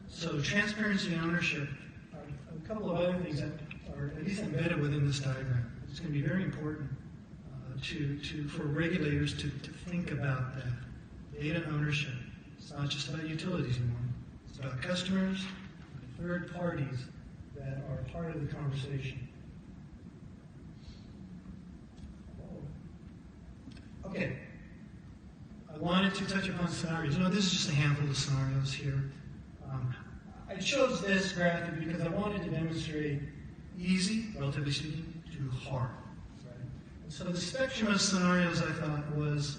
So transparency and ownership are a couple of other things that are at least embedded within this diagram. It's going to be very important for regulators to think about that. Data ownership. It's not just about utilities anymore. It's about customers and third parties that are part of the conversation. Okay. I wanted to touch upon scenarios. This is just a handful of scenarios here. I chose this graphic because I wanted to demonstrate easy, relatively speaking, to hard. Right? And so the spectrum of scenarios I thought was,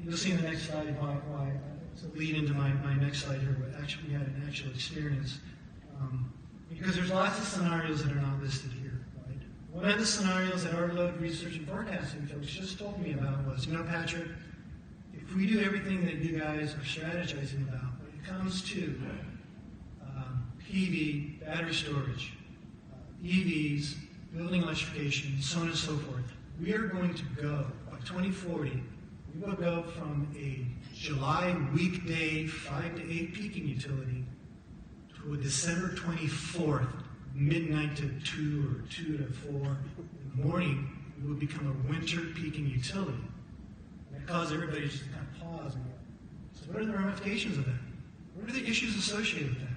you'll see in the next slide why to lead into my next slide here, where actually we had an actual experience. Because there's lots of scenarios that are not listed here. Right? One of the scenarios that our load research and forecasting folks just told me about was, Patrick, if we do everything that you guys are strategizing about, when it comes to PV, battery storage, EVs, building electrification, so on and so forth, we are going to go, by 2040, we will go from a July weekday 5 to 8 peaking utility to a December 24th, midnight to 2 or 2 to 4 in morning, we would become a winter peaking utility. And it caused everybody to just kind of pause and go, so what are the ramifications of that? What are the issues associated with that?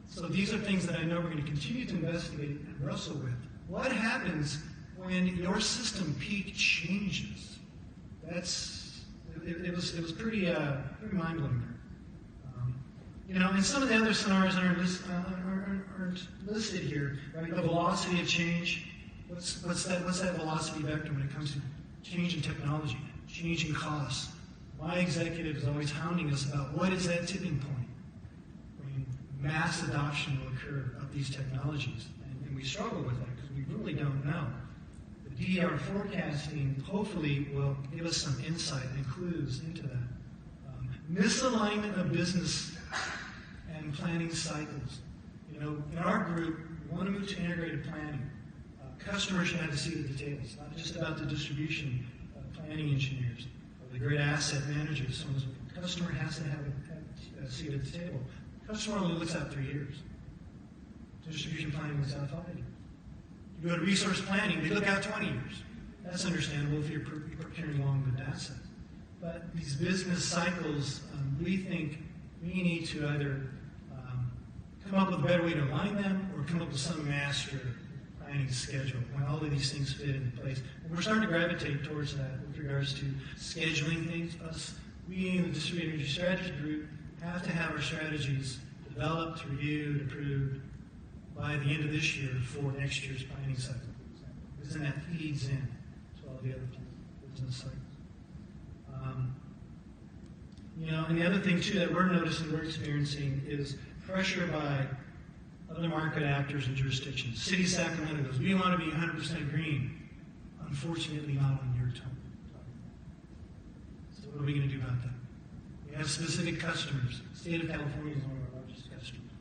So these are things that I know we're going to continue to investigate and wrestle with. What happens when your system peak changes? It was pretty mind-blowing there. And some of the other scenarios aren't listed here, right? The velocity of change. What's that velocity vector when it comes to change in technology, change in costs? My executive is always hounding us about what is that tipping point when mass adoption will occur of these technologies, and we struggle with that because we really don't know. The DER forecasting hopefully will give us some insight and clues into that. Misalignment of business and planning cycles. In our group, we want to move to integrated planning. Customers should have a seat at the table. It's not just about the distribution planning engineers or the grid asset managers. So the customer has to have a seat at the table. The customer only looks out 3 years. Distribution planning looks out 5 years. You go to resource planning, they look out 20 years. That's understandable if you're procuring long-lived assets. But these business cycles, we think we need to either come up with a better way to align them or come up with some master planning schedule when all of these things fit into place. And we're starting to gravitate towards that with regards to scheduling things. Us, we in the Distributed Energy Strategy Group have to have our strategies developed, reviewed, approved by the end of this year for next year's planning cycle, for example. Because then that feeds in to all the other business cycles. And the other thing, too, that we're noticing, we're experiencing is pressure by other market actors and jurisdictions. City of Sacramento goes, we want to be 100% green. Unfortunately, not on your time. So what are we going to do about that? We have specific customers. The state of California is one of our largest customers.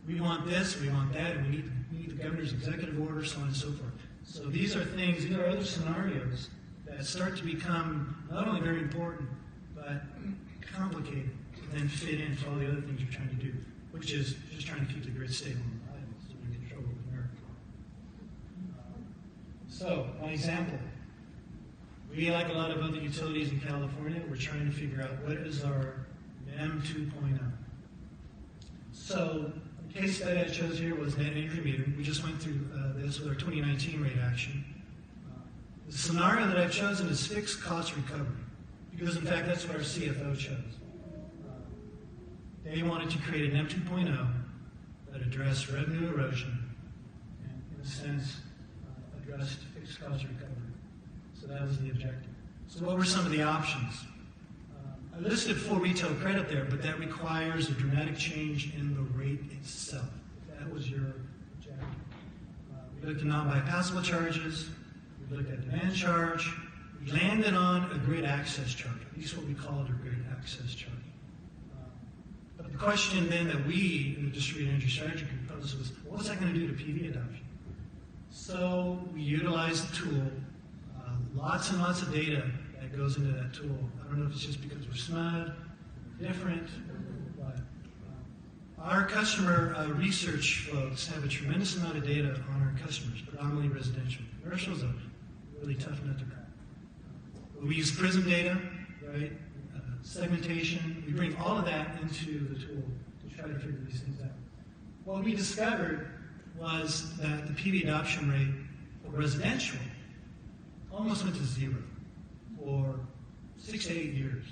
We want this, we want that, and we need the governor's executive order, so on and so forth. So these are things, these are other scenarios that start to become not only very important, but complicated, and then fit into all the other things you're trying to do, which is just trying to keep the grid stable and reliable so we can control with America. So, my example. We, like a lot of other utilities in California, we're trying to figure out what is our NEM 2.0. So, the case study I chose here was net entry metering. We just went through this with our 2019 rate action. The scenario that I've chosen is fixed cost recovery, because in fact that's what our CFO chose. They wanted to create a NEM 2.0 that addressed revenue erosion and, in a sense, addressed fixed cost recovery. So that was the objective. So what were some of the options? I listed full retail credit there, but that requires a dramatic change in the rate itself. If that was your objective. We looked at non-bypassable charges. We looked at demand charge. We landed on a grid access charge. At least what we called a grid access charge. But the question then that we in the Distributed Energy Strategy Group posed was, what was that going to do to PV adoption? So we utilized the tool. Lots and lots of data that goes into that tool. I don't know if it's just because we're smart, different, but our customer research folks have a tremendous amount of data on our customers, predominantly residential. Commercial is a really tough nut to crack. We use PRISM data, right? Segmentation. We bring all of that into the tool to try to figure these things out. What we discovered was that the PV adoption rate for residential almost went to zero for 6 to 8 years.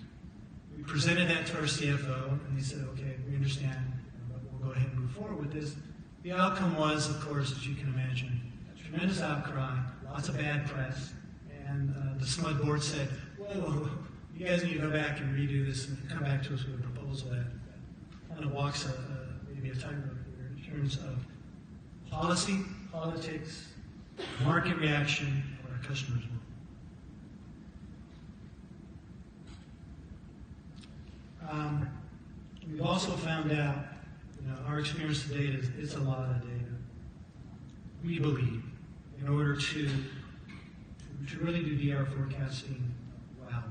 We presented that to our CFO, and they said, okay, we understand, but we'll go ahead and move forward with this. The outcome was, of course, as you can imagine, a tremendous outcry, lots of bad press, and the SMUD board said, whoa, you guys need to go back and redo this and come back to us with a proposal that kind of walks maybe a tightrope here in terms of policy, politics, market reaction, and what our customers want. We've also found out, our experience to date is it's a lot of data. We believe in order to really do DR forecasting well.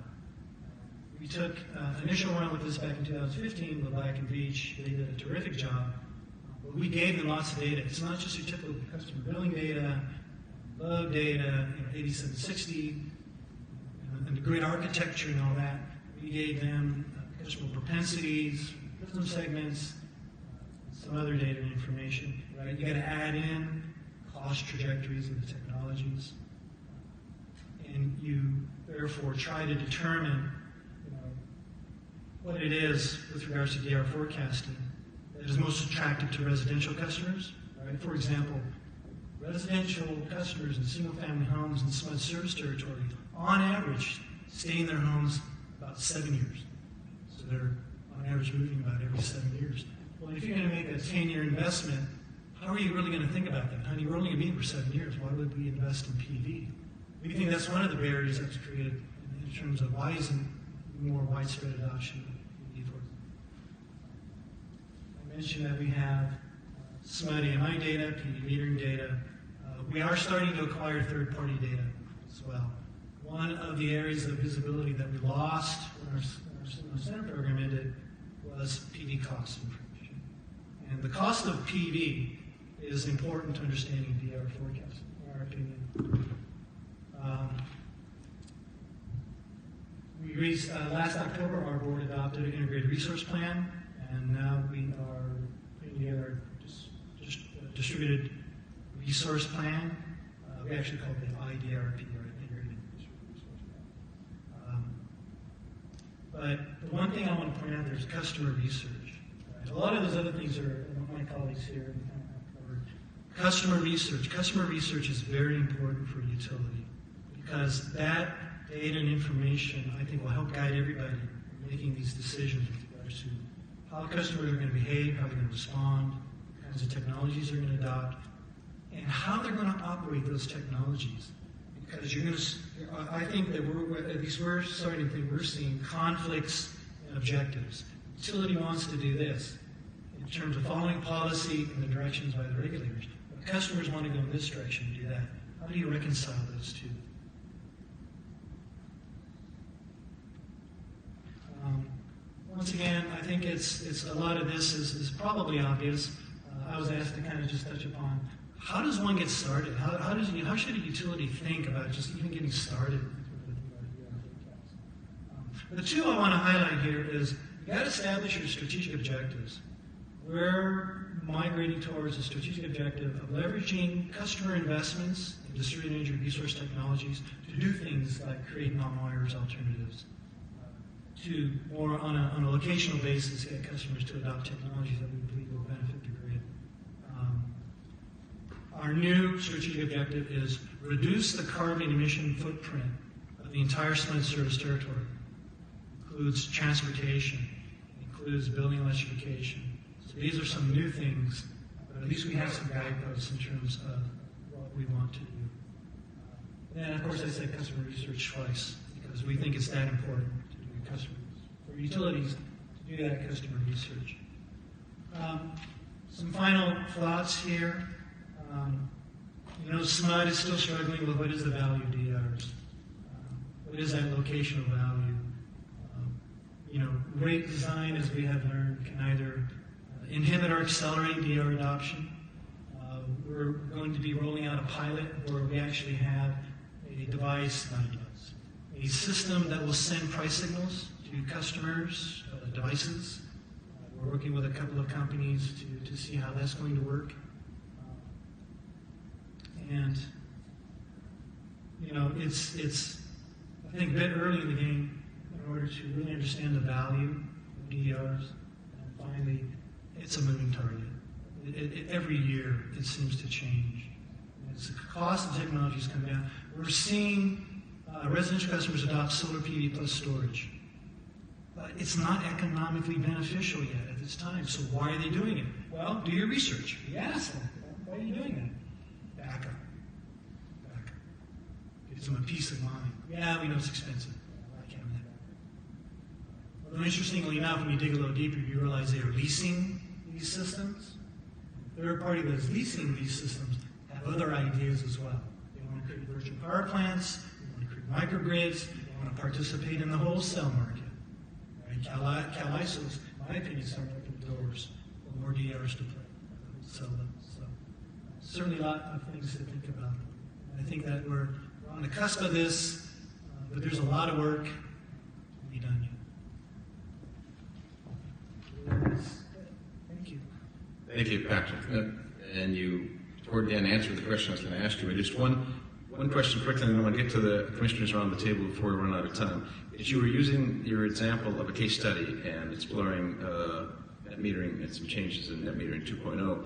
We took initial run with this back in 2015 with Black and Beach. They did a terrific job. But we gave them lots of data. It's not just your typical customer billing data, load data, 8760, and the grid architecture and all that. We gave them customer propensities, business segments, some other data and information. Right? You got to add in cost trajectories of the technologies, and you therefore try to determine what it is with regards to DR forecasting that is most attractive to residential customers. Right? For example, residential customers in single-family homes in SMUD service territory, on average, stay in their homes about 7 years. So they're on average moving about every 7 years. Well, if you're going to make a 10-year investment, how are you really going to think about that? Honey, we're only going to be here for 7 years. Why would we invest in PV? We think that's one of the barriers that's created in terms of why isn't more widespread adoption of PV. I mentioned that we have SMUD AMI data, PV metering data. We are starting to acquire third-party data as well. One of the areas of visibility that we lost when our center program ended was PV cost information. And the cost of PV is important to understanding DR forecasting, in our opinion. Last October, our board adopted an integrated resource plan, and now we are putting together a distributed resource plan. We actually call it the IDRP, or Integrated Resource Plan. But the one thing I want to point out there is customer research. Right? A lot of those other things are my colleagues here covered. Customer research. Customer research is very important for utility because that data and information, I think, will help guide everybody in making these decisions with regards to how customers are going to behave, how they're going to respond, what kinds of technologies they're going to adopt, and how they're going to operate those technologies. Because you're going to, I think that we're starting to think we're seeing conflicts and objectives. Utility wants to do this in terms of following policy and the directions by the regulators. But customers want to go in this direction and do that. How do you reconcile those two? Once again, I think it's a lot of this is probably obvious. I was asked to kind of just touch upon how does one get started? How should a utility think about just even getting started? The two I want to highlight here is you got to establish your strategic objectives. We're migrating towards a strategic objective of leveraging customer investments in distributed energy resource technologies to do things like create non-wires alternatives, to more on a locational basis get customers to adopt technologies that we believe will benefit the grid. Our new strategic objective is reduce the carbon emission footprint of the entire SMUD service territory. It includes transportation, it includes building electrification. So these are some new things, but at least we have some guideposts in terms of what we want to do. And of course I said customer research twice, because we think it's that important to do for utilities to do that customer research. Some final thoughts here. SMUD is still struggling with what is the value of DRs. What is that locational value? Rate design, as we have learned, can either inhibit or accelerate DR adoption. We're going to be rolling out a pilot where we actually have a device, not a device, a system that will send price signals to customers' devices. We're working with a couple of companies to see how that's going to work. And, it's I think, a bit early in the game in order to really understand the value of DRs. And finally, it's a moving target. Every year, it seems to change. As the cost of technologies come down, we're seeing residential customers adopt solar PV plus storage. But it's not economically beneficial yet at this time. So why are they doing it? Well, do your research. You ask them, why are you doing that? Back up. Gives them a peace of mind. Yeah, we know it's expensive. I can't do that. Although interestingly enough, when you dig a little deeper, you realize they are leasing these systems. The third party that's leasing these systems have other ideas as well. They want to create virtual power plants, they want to create microgrids, they want to participate in the wholesale market. Right? CalISO's, in my opinion, starting to open the doors for more DRs to play. Sell them. So certainly a lot of things to think about. I think that we're on the cusp of this, but there's a lot of work to be done yet. Thank you. Thank you, Patrick. And you, toward the end, answered the question I was going to ask you. But just one question quickly, and I want to get to the commissioners around the table before we run out of time. Is you were using your example of a case study and exploring net metering and some changes in net metering 2.0,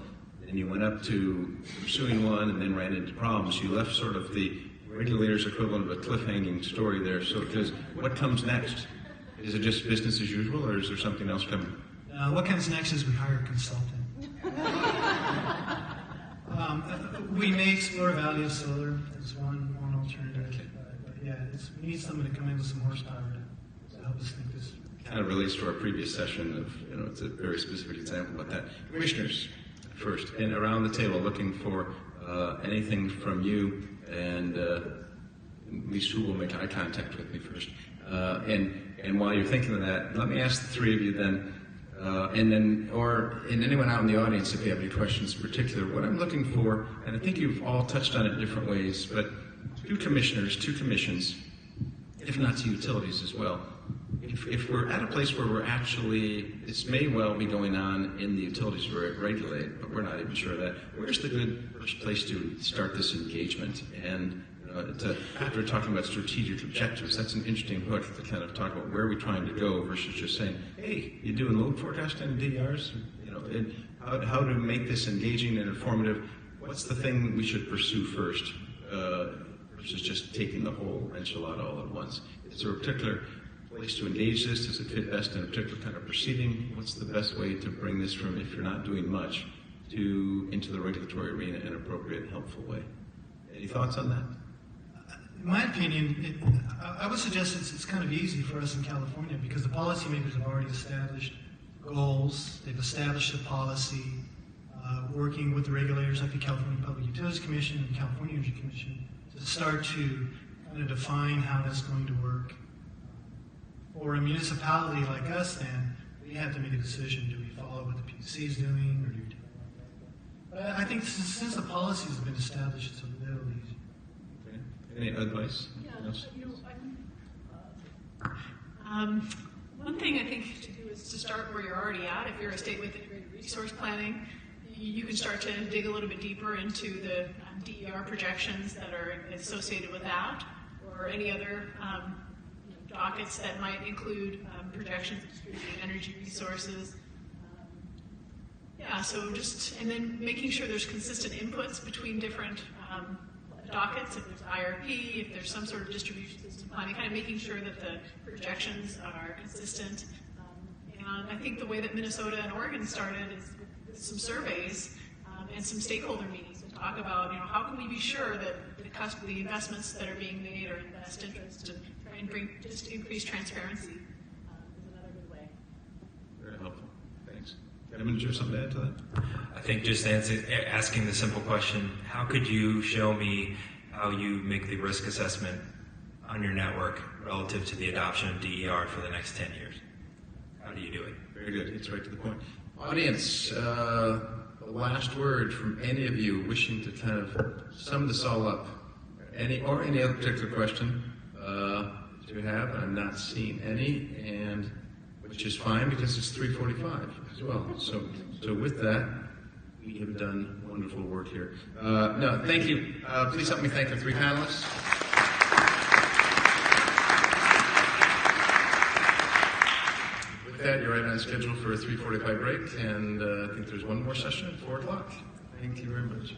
and you went up to pursuing one and then ran into problems. You left sort of the regulator's equivalent of a cliffhanging story there. So, because what comes next? Is it just business as usual, or is there something else coming? What comes next is we hire a consultant. We may explore value of solar as one alternative, but yeah, we need someone to come in with some horsepower to help us think this. Kind of relates to our previous session of, it's a very specific example about that. Commissioners, first, and around the table, looking for anything from you, and at least who will make eye contact with me first. And while you're thinking of that, let me ask the three of you then, and anyone out in the audience if you have any questions in particular. What I'm looking for, and I think you've all touched on it in different ways, but two commissions, if not to utilities as well. If we're at a place where we're actually, this may well be going on in the utilities we're regulated, but we're not even sure of that, where's the good first place to start this engagement? And after talking about strategic objectives, that's an interesting hook to kind of talk about where are we trying to go versus just saying, hey, you doing load forecasting and DERs? And how to make this engaging and informative. What's the thing we should pursue first versus just taking the whole enchilada all at once? Is there a particular place to engage this? Does it fit best in a particular kind of proceeding? What's the best way to bring this from, if you're not doing much, into the regulatory arena in an appropriate and helpful way? Any thoughts on that? In my opinion, I would suggest it's kind of easy for us in California because the policymakers have already established goals. They've established a policy, working with the regulators like the California Public Utilities Commission and California Energy Commission to start to kind of define how that's going to work. For a municipality like us, then, we have to make a decision. Do we follow what the PUC is doing, or do we do it? But I think since the policies have been established, it's a little easy. Okay. Any advice? Yeah, one thing I think to do is to start where you're already at. If you're a state with integrated resource planning, you can start to dig a little bit deeper into the DER projections that are associated with that, or any other dockets that might include projections of distributed energy resources. And then making sure there's consistent inputs between different dockets, if there's IRP, if there's some sort of distribution system planning, kind of making sure that the projections are consistent. And I think the way that Minnesota and Oregon started is with some surveys and some stakeholder meetings to talk about, how can we be sure that the investments that are being made are in the best interest, to try and bring just increased transparency is another good way. Very helpful. Thanks. Kevin, did you have something to add to that? I think just asking the simple question, how could you show me how you make the risk assessment on your network relative to the adoption of DER for the next 10 years? How do you do it? Very good. It's right to the point. Audience, the last word from any of you wishing to kind of sum this all up. Any other particular question that you have? I'm not seeing any, and which is fine because it's 3:45 as well. So with that, we have done wonderful work here. No, thank you. Please help me thank our three panelists. With that, you're right on schedule for a 3:45 break, and I think there's one more session at 4 o'clock. Thank you very much.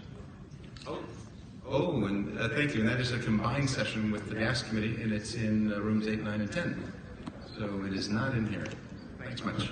And thank you. And that is a combined session with the gas committee, and it's in rooms 8, 9, and 10. So it is not in here. Thanks much.